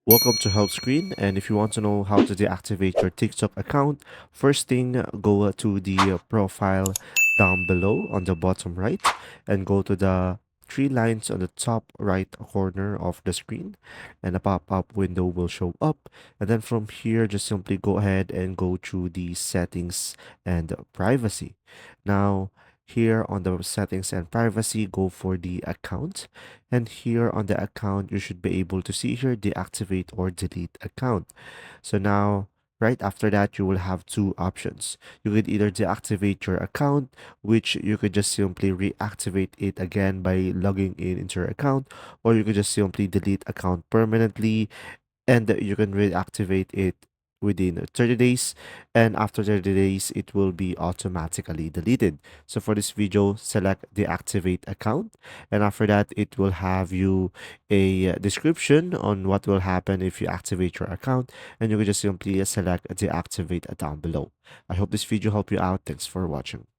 Welcome to Help Screen, and if you want to know how to deactivate your TikTok account, first thing go to the profile down below on the bottom right and go to the three lines on the top right corner of the screen, and a pop-up window will show up. And then from here, just simply go ahead and go to the settings and privacy. Now, here on the settings and privacy, go for the account, and here on the account, you should be able to see here deactivate or delete account. So now, right after that, you will have two options. You could either deactivate your account, which you could just simply reactivate it again by logging in into your account, or you could just simply delete account permanently and you can reactivate it within 30 days, and after 30 days it will be automatically deleted. So for this video, select deactivate account, and after that it will have you a description on what will happen if you activate your account, and you can just simply select deactivate down below. I hope this video helped you out. Thanks for watching.